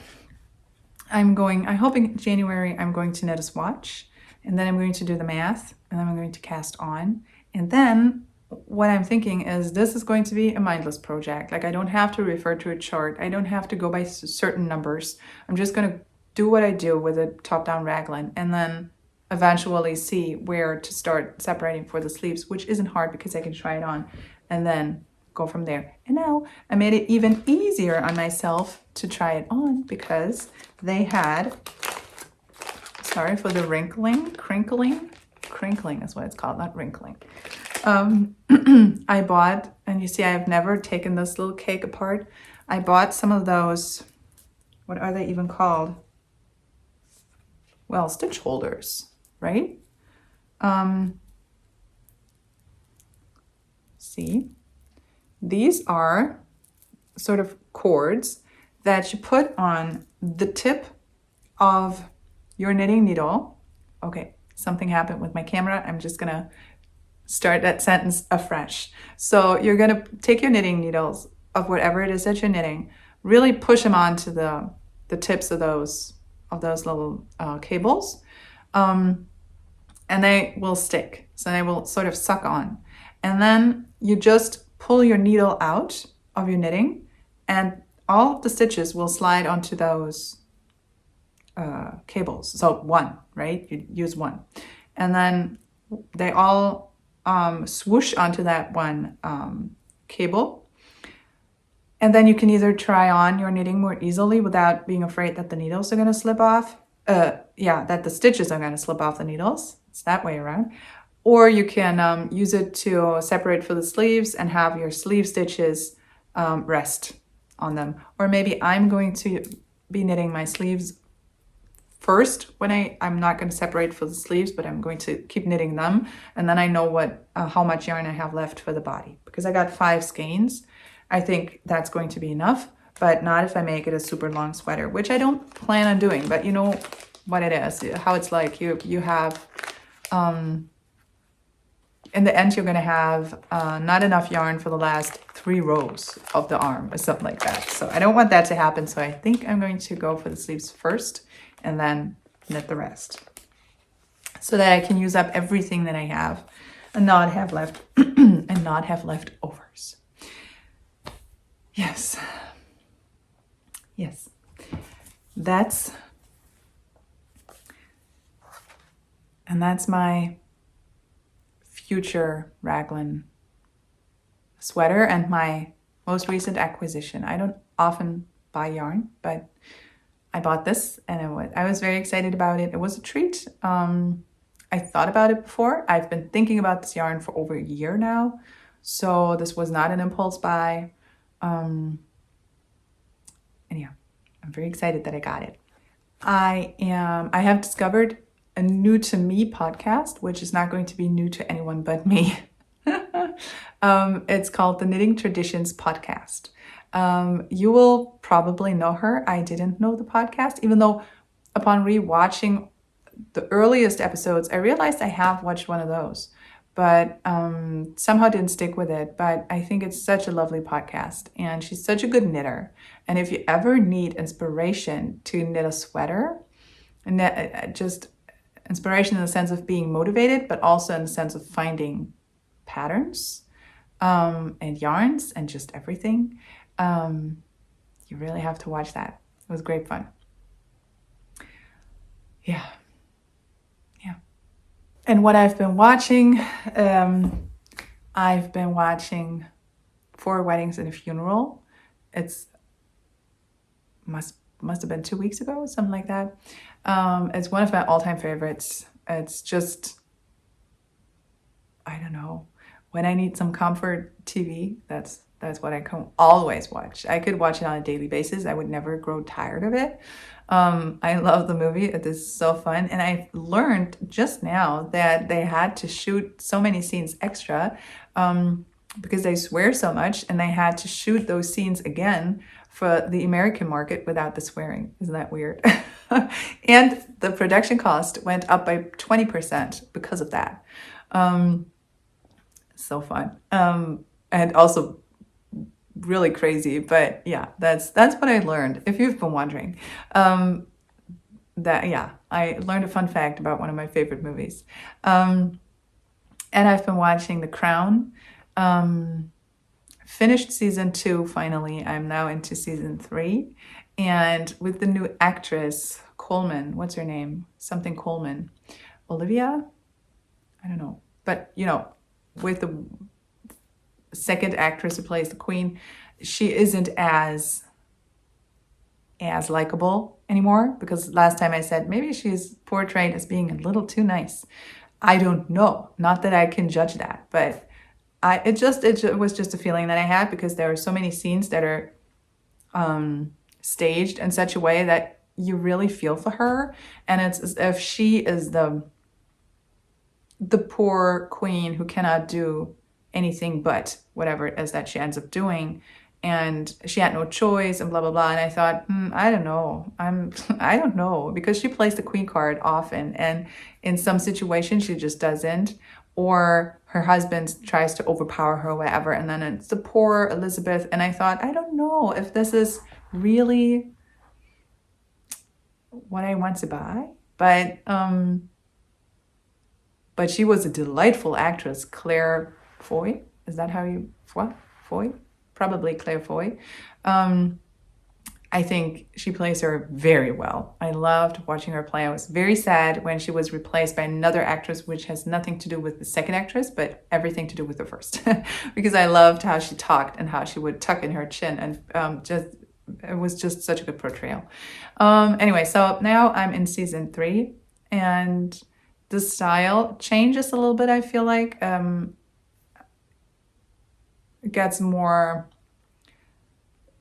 I'm hoping January, I'm going to knit a swatch, and then I'm going to do the math, and then I'm going to cast on. And then what I'm thinking is this is going to be a mindless project. Like I don't have to refer to a chart. I don't have to go by certain numbers. I'm just going to do what I do with a top-down raglan, and then eventually see where to start separating for the sleeves, which isn't hard because I can try it on and then go from there. And now I made it even easier on myself to try it on because they had, sorry for the crinkling is what it's called, not wrinkling. I bought, and you see I've never taken this little cake apart. I bought some of those, what are they even called? Well, stitch holders, right? See, these are sort of cords that you put on the tip of your knitting needle. Okay, something happened with my camera. I'm just gonna start that sentence afresh. So you're gonna take your knitting needles of whatever it is that you're knitting, really push them onto the tips of those little cables, and they will stick. So they will sort of suck on. And then you just pull your needle out of your knitting and all of the stitches will slide onto those cables. So one, right? You use one. And then they all swoosh onto that one cable. And then you can either try on your knitting more easily without being afraid that the needles are going to slip off. that the stitches are going to slip off the needles. It's that way around. Or you can use it to separate for the sleeves and have your sleeve stitches rest on them. Or maybe I'm going to be knitting my sleeves first when I'm not going to separate for the sleeves, but I'm going to keep knitting them. And then I know how much yarn I have left for the body. Because I got 5 skeins, I think that's going to be enough, but not if I make it a super long sweater, which I don't plan on doing, but you know what it is, how it's like. You have, in the end, you're going to have not enough yarn for the last 3 rows of the arm or something like that. So I don't want that to happen. So I think I'm going to go for the sleeves first and then knit the rest so that I can use up everything that I have and not have left and not have leftovers. Yes. That's my future raglan sweater and my most recent acquisition. I don't often buy yarn, but I bought this and I was very excited about it. It was a treat. I thought about it before. I've been thinking about this yarn for over a year now. So this was not an impulse buy. And yeah, I'm very excited that I got it. I have discovered a new to me podcast, which is not going to be new to anyone but me. It's called the Knitting Traditions Podcast. You will probably know her. I didn't know the podcast, even though upon rewatching the earliest episodes, I realized I have watched one of those, but somehow didn't stick with it. But I think it's such a lovely podcast, and she's such a good knitter. And if you ever need inspiration to knit a sweater, and just inspiration in the sense of being motivated, but also in the sense of finding patterns and yarns and just everything, you really have to watch that. It was great fun. Yeah. And what I've been watching, I've been watching 4 Weddings and a Funeral. It's must have been 2 weeks ago, something like that. It's one of my all-time favorites. It's just, I don't know, when I need some comfort TV, that's what I can always watch. I could watch it on a daily basis. I would never grow tired of it. I love the movie. It is so fun. And I learned just now that they had to shoot so many scenes extra because they swear so much, and they had to shoot those scenes again for the American market without the swearing. Isn't that weird? And the production cost went up by 20% because of that. So fun. And also really crazy, but yeah, that's what I learned. If you've been wondering, I learned a fun fact about one of my favorite movies. And I've been watching The Crown. Finished season 2 finally. I'm now into season 3, and with the new actress Coleman. What's her name? Something Coleman. Olivia? I don't know, but with the second actress who plays the queen, she isn't as likable anymore, because last time I said maybe she's portrayed as being a little too nice. I don't know. Not that I can judge that, but it was just a feeling that I had, because there are so many scenes that are staged in such a way that you really feel for her, and it's as if she is the poor queen who cannot do anything but whatever it is that she ends up doing, and she had no choice and blah blah blah. And I thought, I don't know, I don't know, because she plays the queen card often, and in some situations she just doesn't, or her husband tries to overpower her or whatever, and then it's the poor Elizabeth. And I thought, I don't know if this is really what I want to buy, but she was a delightful actress. Claire Foy, is that how you, Foy? Probably Claire Foy. I think she plays her very well. I loved watching her play. I was very sad when she was replaced by another actress, which has nothing to do with the second actress, but everything to do with the first. Because I loved how she talked and how she would tuck in her chin, and just it was just such a good portrayal. Anyway, so now I'm in season 3, and the style changes a little bit. I feel like it gets more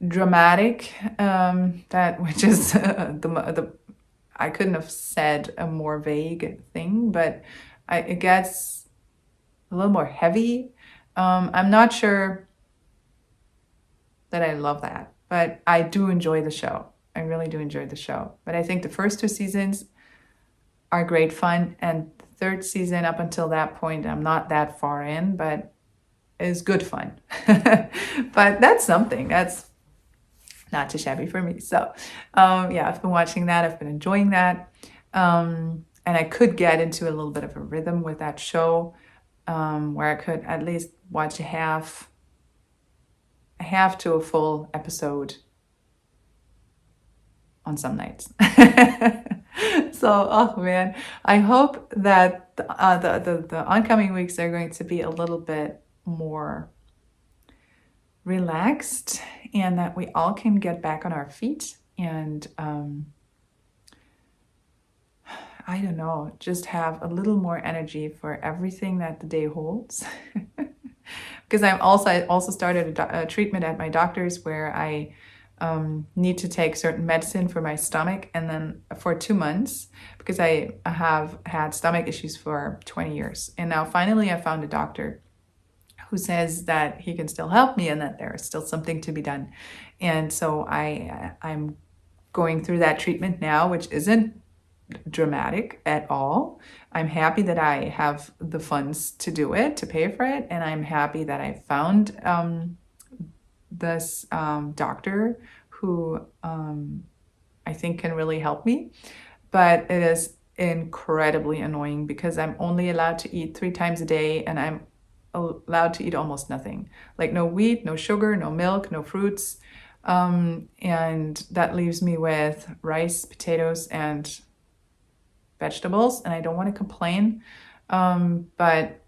dramatic. Which is the I couldn't have said a more vague thing, but it gets a little more heavy. I'm not sure that I love that, but I do enjoy the show. I really do enjoy the show. But I think the first 2 seasons are great fun, and the 3rd season up until that point, I'm not that far in, but is good fun. But that's something. That's not too shabby for me. So yeah, I've been watching that. I've been enjoying that. And I could get into a little bit of a rhythm with that show, where I could at least watch a half to a full episode on some nights. So, oh man, I hope that the oncoming weeks are going to be a little bit more relaxed, and that we all can get back on our feet and I don't know, just have a little more energy for everything that the day holds. Because I also started a treatment at my doctor's where I need to take certain medicine for my stomach, and then for 2 months, because I have had stomach issues for 20 years. And now finally I found a doctor who says that he can still help me and that there is still something to be done. And so I'm going through that treatment now, which isn't dramatic at all. I'm happy that I have the funds to do it, to pay for it, and I'm happy that I found this doctor who I think can really help me. But it is incredibly annoying because I'm only allowed to eat 3 times a day, and I'm allowed to eat almost nothing. Like no wheat, no sugar, no milk, no fruits. And that leaves me with rice, potatoes, and vegetables. And I don't want to complain, but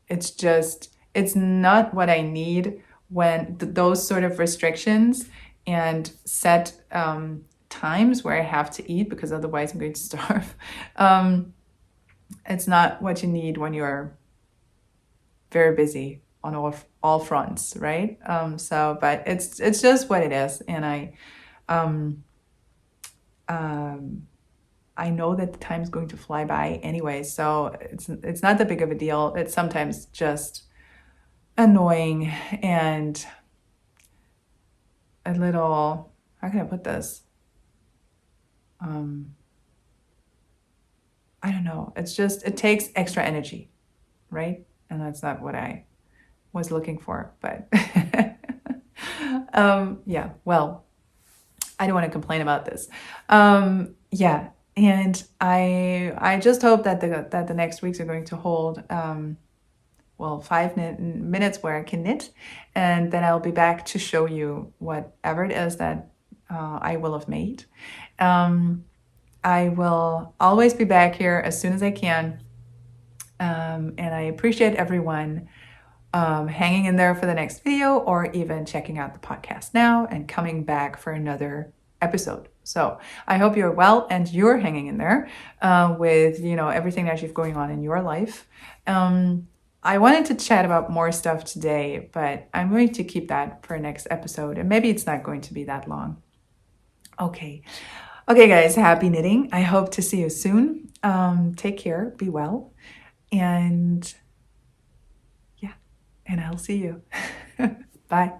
it's not what I need when those sort of restrictions and set times where I have to eat, because otherwise I'm going to starve. It's not what you need when you're very busy on all fronts, right? But it's just what it is, and I know that the time is going to fly by anyway, so it's not that big of a deal. It's sometimes just annoying and a little, how can I put this? I don't know. It's just, it takes extra energy, right? And that's not what I was looking for, but yeah, well, I don't want to complain about this. Yeah, and I just hope that the next weeks are going to hold 5 minutes where I can knit, and then I'll be back to show you whatever it is that I will have made. I will always be back here as soon as I can, and I appreciate everyone hanging in there for the next video, or even checking out the podcast now and coming back for another episode. So I hope you're well and you're hanging in there with everything that you've going on in your life. I wanted to chat about more stuff today, but I'm going to keep that for next episode, and maybe it's not going to be that long. Okay guys, happy knitting. I hope to see you soon. Take care, be well, and yeah, and I'll see you. Bye.